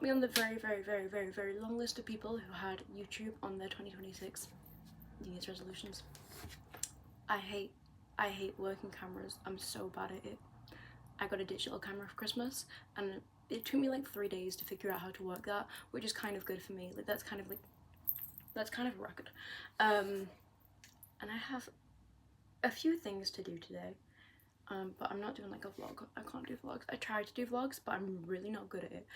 put me on the very long list of people who had YouTube on their 2026 New Year's resolutions. I hate working cameras. I'm so bad at it. I got a digital camera for Christmas and it took me like 3 days to figure out how to work that, which is kind of good for me. Like that's kind of a record. And I have a few things to do today. But I'm not doing like a vlog. I can't do vlogs. I tried to do vlogs, but I'm really not good at it.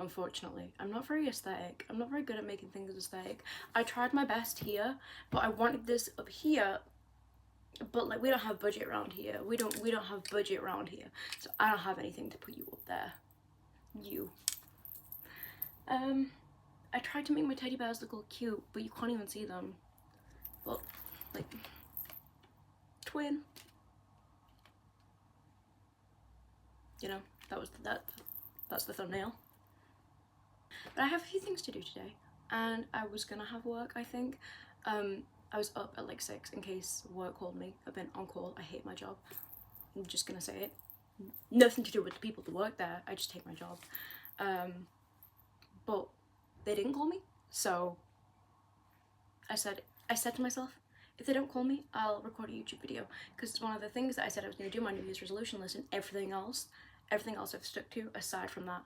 Unfortunately. I'm not very aesthetic. I'm not very good at making things aesthetic. I tried my best here, but I wanted this up here. But like we don't have budget around here. We don't have budget around here. So I don't have anything to put you up there. You. I tried to make my teddy bears look all cute, but you can't even see them. But like twin. You know, that's the thumbnail. But I have a few things to do today, and I was gonna have work, I think. I was up at like 6 in case work called me. I've been on call. I hate my job. I'm just gonna say it. Nothing to do with the people that work there. I just hate my job. But they didn't call me, so I said to myself, if they don't call me, I'll record a YouTube video, because it's one of the things that I said I was going to do my New Year's resolution list, and everything else I've stuck to aside from that.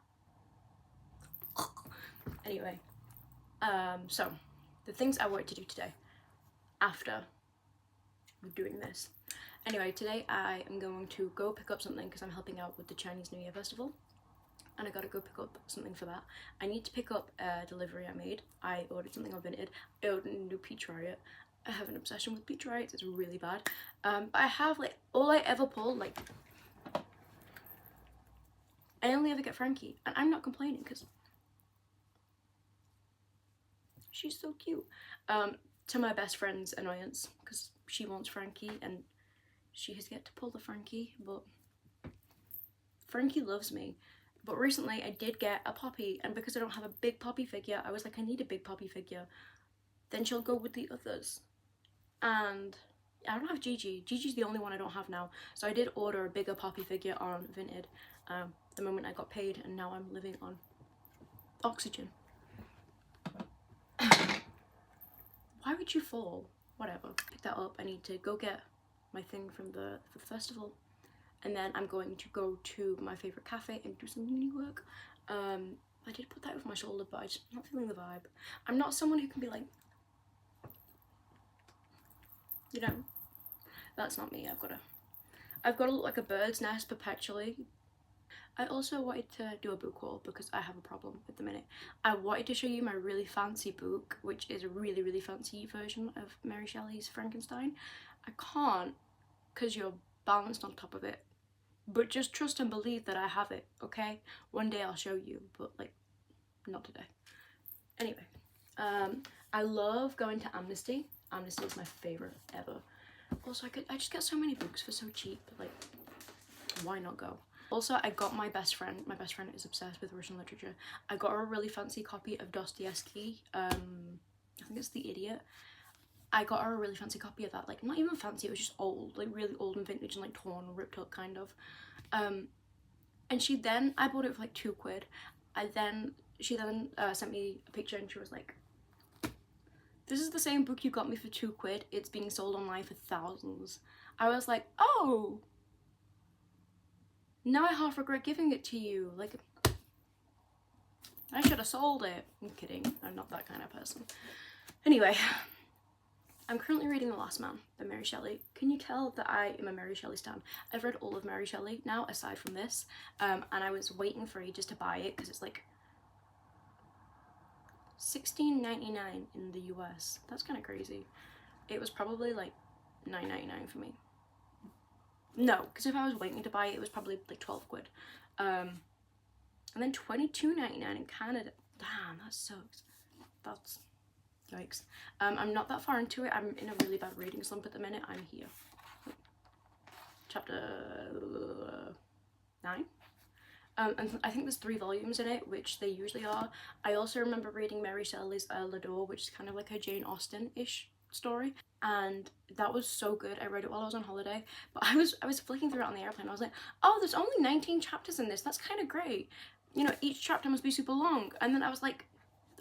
Anyway, so the things I want to do today after doing this. Anyway, today I am going to go pick up something because I'm helping out with the Chinese New Year festival. And I gotta go pick up something for that. I need to pick up a delivery I made. I ordered something on Vinted. I ordered a new peach riot. I have an obsession with peach riots. It's really bad. But I have like all I ever pull, like I only ever get Frankie, and I'm not complaining because she's so cute. To my best friend's annoyance, because she wants Frankie and she has yet to pull the Frankie, but Frankie loves me. But recently I did get a Poppy, and because I don't have a big Poppy figure, I was like, I need a big Poppy figure. Then she'll go with the others. And I don't have Gigi. Gigi's the only one I don't have now. So I did order a bigger Poppy figure on Vinted the moment I got paid, and now I'm living on oxygen. Why would you fall? Whatever. Pick that up. I need to go get my thing for the festival. And then I'm going to go to my favourite cafe and do some uni work. I did put that over my shoulder, but I'm just not feeling the vibe. I'm not someone who can be like, you know, that's not me. I've got to look like a bird's nest perpetually. I also wanted to do a book haul because I have a problem at the minute. I wanted to show you my really fancy book, which is a really fancy version of Mary Shelley's Frankenstein. I can't because you're balanced on top of it. But just trust and believe that I have it, okay? One day I'll show you, but like, not today. Anyway, I love going to Amnesty. Amnesty is my favourite ever. Also, I just get so many books for so cheap, like, why not go? Also, I got my best friend is obsessed with Russian literature. I got her a really fancy copy of Dostoevsky, I think it's The Idiot. I got her a really fancy copy of that, like not even fancy, it was just old, like really old and vintage and like torn and ripped up kind of. And I bought it for like £2. She then sent me a picture and she was like, this is the same book you got me for £2, it's being sold online for thousands. I was like, oh, now I half regret giving it to you, like, I should have sold it. I'm kidding, I'm not that kind of person. Anyway, I'm currently reading The Last Man by Mary Shelley. Can you tell that I am a Mary Shelley stan? I've read all of Mary Shelley now, aside from this, and I was waiting for ages to buy it because it's like $16.99 in the US. That's kind of crazy. It was probably like $9.99 for me. No, because if I was waiting to buy it, it was probably like £12. And then $22.99 in Canada. Damn, that sucks. That's yikes. I'm not that far into it. I'm in a really bad reading slump at the minute. I'm here. Chapter 9. And I think there's 3 volumes in it, which they usually are. I also remember reading Mary Shelley's L'Adore, which is kind of like a Jane Austen-ish story, and that was so good. I read it while I was on holiday, but I was flicking through it on the airplane. I was like, oh, there's only 19 chapters in this. That's kind of great. you know, each chapter must be super long. And then I was like,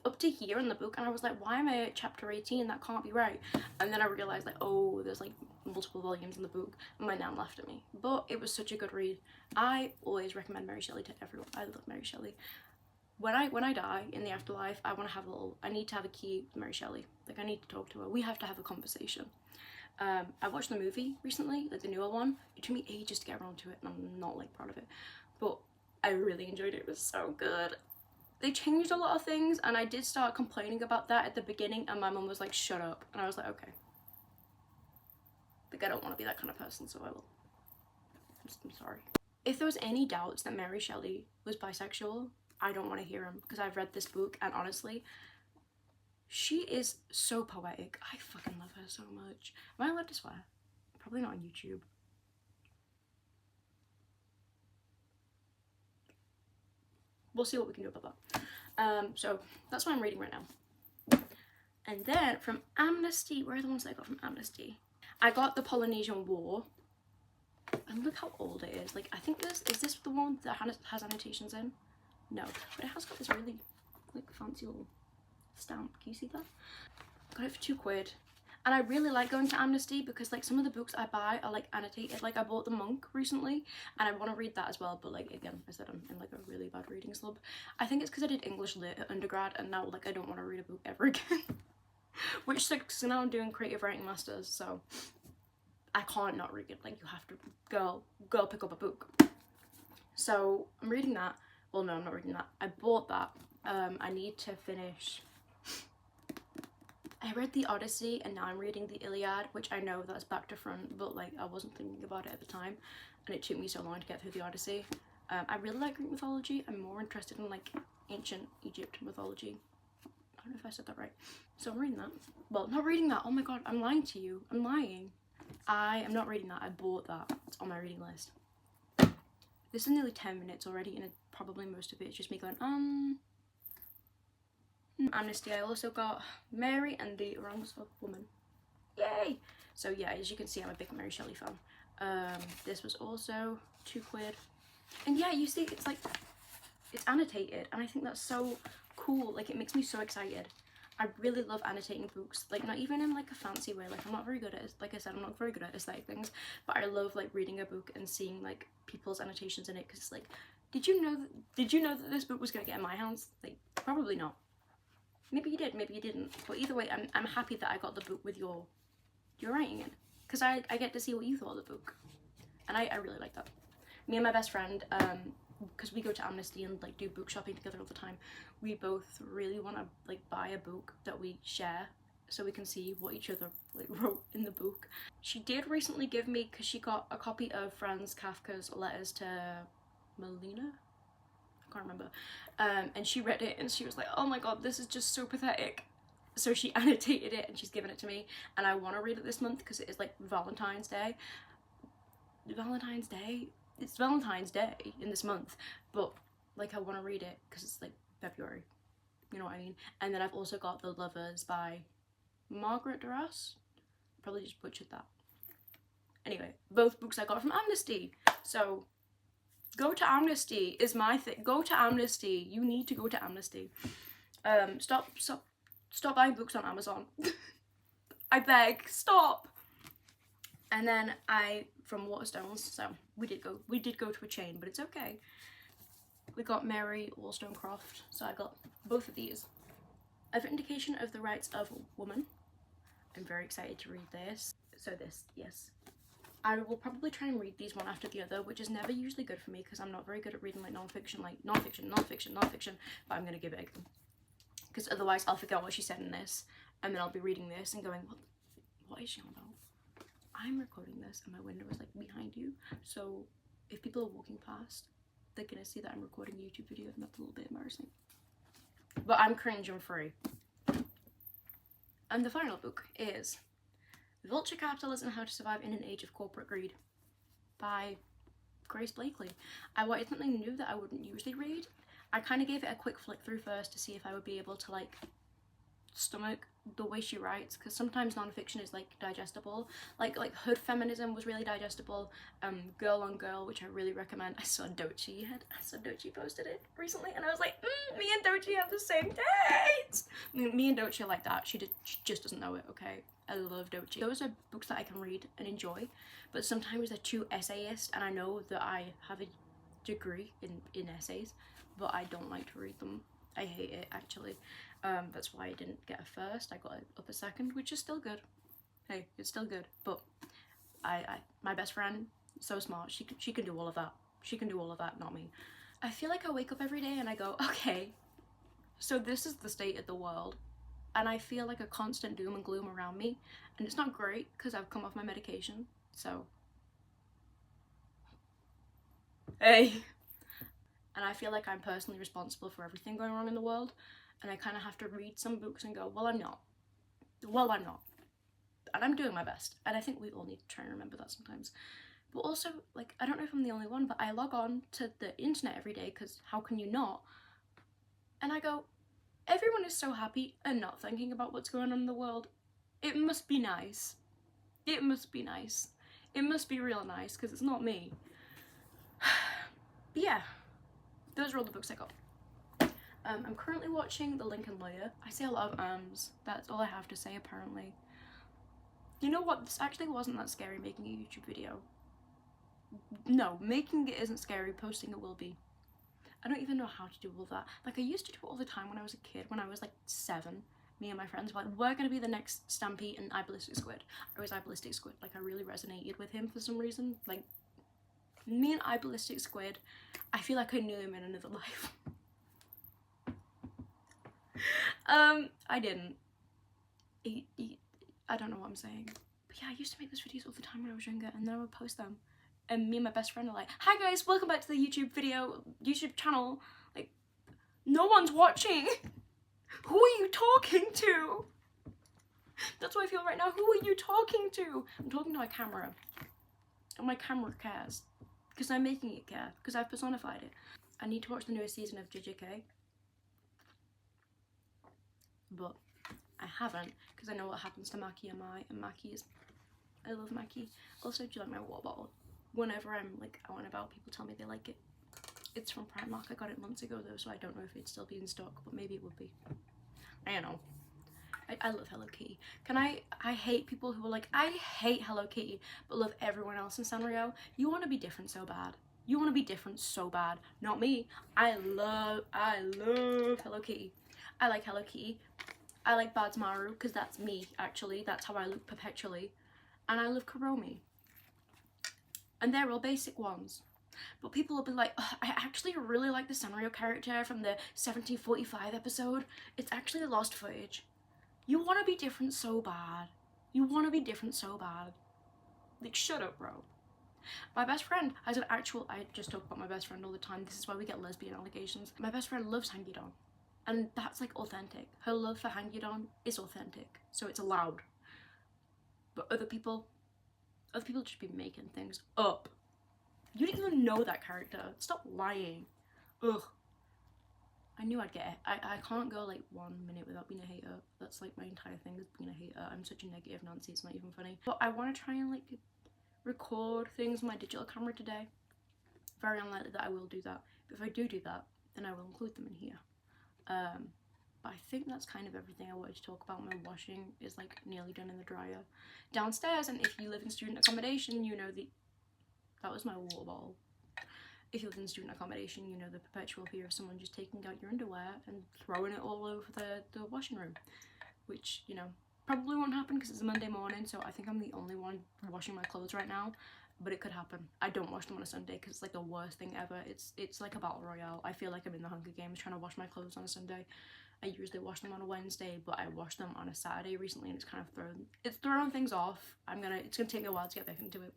up to here in the book, and I was like, why am I at chapter 18? That can't be right. And then I realized, like, oh, there's like multiple volumes in the book, and my nan laughed at me. But it was such a good read. I always recommend Mary Shelley to everyone. I love Mary Shelley. When I die in the afterlife, I need to have a key with Mary Shelley. Like, I need to talk to her. We have to have a conversation. I watched the movie recently, like the newer one. It took me ages to get around to it, and I'm not like proud of it, but I really enjoyed it. It was so good. They changed a lot of things, and I did start complaining about that at the beginning, and my mum was like, shut up. And I was like, okay. Like, I don't want to be that kind of person, so I will. I'm sorry. If there was any doubts that Mary Shelley was bisexual, I don't want to hear them, because I've read this book, and honestly, she is so poetic. I fucking love her so much. Am I allowed to swear? Probably not on YouTube. We'll see what we can do about that. So that's what I'm reading right now. And then from Amnesty, where are the ones that I got from Amnesty? I got The Polynesian War. And look how old it is. Like, I think is this the one that has annotations in? No, but it has got this really like fancy little stamp. Can you see that? Got it for £2. And I really like going to Amnesty because like some of the books I buy are like annotated. Like I bought The Monk recently and I want to read that as well, but like again, I said I'm in like a really bad reading slump. I think it's because I did English lit at undergrad and now like I don't want to read a book ever again. Which sucks, so now I'm doing creative writing masters, so I can't not read it. Like, you have to go pick up a book. So I'm reading that. Well, no, I'm not reading that. I bought that. I need to finish. I read the Odyssey and now I'm reading the Iliad, which I know that's back to front, but like I wasn't thinking about it at the time and it took me so long to get through the Odyssey. I really like Greek mythology. I'm more interested in like ancient Egypt mythology. I don't know if I said that right. So I'm reading that. Well, not reading that. Oh my god, I'm lying to you. I'm lying. I am not reading that. I bought that. It's on my reading list. This is nearly 10 minutes already and probably most of it is just me going, Amnesty. I also got Mary and the Rambles of Woman. Yay! So yeah, as you can see, I'm a big Mary Shelley fan. This was also £2. And yeah, you see, it's like, it's annotated and I think that's so cool. Like, it makes me so excited. I really love annotating books, like not even in like a fancy way. Like I'm not very good at, like I said, I'm not very good at aesthetic things, but I love like reading a book and seeing like people's annotations in it, because it's like, did you know that this book was gonna get in my hands? Like, probably not. Maybe you did, maybe you didn't. But either way, I'm happy that I got the book with your writing in, because I get to see what you thought of the book, and I really like that. Me and my best friend, because we go to Amnesty and like do book shopping together all the time, we both really want to like buy a book that we share so we can see what each other like wrote in the book. She did recently give me, because she got a copy of Franz Kafka's Letters to Melina, I can't remember, and she read it and she was like, oh my god, this is just so pathetic. So she annotated it and she's given it to me, and I want to read it this month because it is like Valentine's Day. It's Valentine's Day in this month, but like I want to read it because it's like February, you know what I mean? And then I've also got The Lovers by Margaret Duras. Probably just butchered that. Anyway, both books I got from Amnesty. So go to Amnesty is my thing. Go to Amnesty. You need to go to Amnesty. Stop buying books on Amazon. I beg, stop. And then from Waterstones, so we did go to a chain, but it's okay. We got Mary Wollstonecraft, so I got both of these. A Vindication of the Rights of Woman. I'm very excited to read this. So this, yes. I will probably try and read these one after the other, which is never usually good for me because I'm not very good at reading like non-fiction, but I'm gonna give it a go. Because otherwise I'll forget what she said in this, and then I'll be reading this and going, what is she on about? I'm recording this and my window is like behind you, so if people are walking past, they're gonna see that I'm recording a YouTube video, and that's a little bit embarrassing. But I'm cringe and free. And the final book is Vulture Capitalism: How to Survive in an Age of Corporate Greed by Grace Blakely. I wanted something new that I wouldn't usually read. I kind of gave it a quick flick through first to see if I would be able to like stomach the way she writes, because sometimes non-fiction is like digestible, like hood feminism was really digestible. Girl on Girl, which I really recommend. I saw Doechii posted it recently and I was like, me and Doechii have the same dates. Me and Doechii are like that. She just doesn't know it. Okay, I love Doechii. Those are books that I can read and enjoy, but sometimes they're too essayist, and I know that I have a degree in essays, but I don't like to read them. I hate it, actually. That's why I didn't get a first. I got up a second, which is still good. Hey, it's still good. But my best friend, so smart. She can do all of that. She can do all of that, not me. I feel like I wake up every day and I go, okay, so this is the state of the world, and I feel like a constant doom and gloom around me, and it's not great because I've come off my medication. So, hey. And I feel like I'm personally responsible for everything going wrong in the world, and I kind of have to read some books and go, well, I'm not. Well, I'm not. And I'm doing my best. And I think we all need to try and remember that sometimes. But also, like, I don't know if I'm the only one, but I log on to the internet every day, because how can you not? And I go, everyone is so happy and not thinking about what's going on in the world. It must be nice. It must be nice. It must be real nice, because it's not me. But yeah. Those are all the books I got. I'm currently watching The Lincoln Lawyer. I say a lot of that's all I have to say apparently. You know what, this actually wasn't that scary, making a YouTube video. No, making it isn't scary, posting it will be. I don't even know how to do all that. Like, I used to do it all the time when I was a kid, when I was like 7. Me and my friends were like, we're gonna be the next Stampy and I Ballistic Squid. I was I Ballistic Squid, like I really resonated with him for some reason. Like, me and I Ballistic Squid, I feel like I knew him in another life. I didn't. I don't know what I'm saying. But yeah, I used to make those videos all the time when I was younger, and then I would post them. And me and my best friend are like, hi guys, welcome back to the YouTube channel. Like, no one's watching. Who are you talking to? That's how I feel right now. Who are you talking to? I'm talking to my camera. And my camera cares. Because I'm making it care. Because I've personified it. I need to watch the newest season of JJK. But I haven't. Because I know what happens to Maki and Maki is... I love Maki. Also, do you like my water bottle? Whenever I'm like out and about, people tell me they like it. It's from Primark. I got it months ago though, so I don't know if it'd still be in stock, but maybe it would be. I don't know. I love Hello Kitty. I hate people who are like, I hate Hello Kitty, but love everyone else in Sanrio. You want to be different so bad. You want to be different so bad. Not me. I love Hello Kitty. I like Hello Kitty. I like Badsmaru, because that's me, actually. That's how I look perpetually. And I love Kuromi. And they're all basic ones. But people will be like, I actually really like the Sanrio character from the 1745 episode. It's actually lost footage. You want to be different so bad. You want to be different so bad. Like, shut up, bro. My best friend has an actual... I just talk about my best friend all the time. This is why we get lesbian allegations. My best friend loves Hangidon. And that's, like, authentic. Her love for Hangidon is authentic. So it's allowed. But other people just be making things up. You didn't even know that character. Stop lying. Ugh. I knew I'd get it. I can't go like 1 minute without being a hater. That's like my entire thing is being a hater. I'm such a negative Nancy, it's not even funny. But I want to try and like record things with my digital camera today. Very unlikely that I will do that. But if I do that, then I will include them in here. But I think that's kind of everything I wanted to talk about. My washing is like nearly done in the dryer downstairs, and if you live in student accommodation, you know that was my water bottle. If you live in student accommodation, you know the perpetual fear of someone just taking out your underwear and throwing it all over the washing room, which, you know, probably won't happen because it's a Monday morning, so I think I'm the only one washing my clothes right now, but it could happen. I don't wash them on a Sunday because it's like the worst thing ever. It's like a battle royale. I feel like I'm in the Hunger Games trying to wash my clothes on a Sunday. I usually wash them on a Wednesday, but I washed them on a Saturday recently, and it's kind of thrown things off. It's gonna take me a while to get back into it.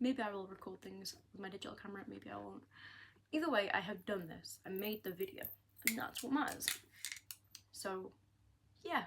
Maybe I will record things with my digital camera, maybe I won't. Either way, I have done this. I made the video, and that's what matters. So, yeah.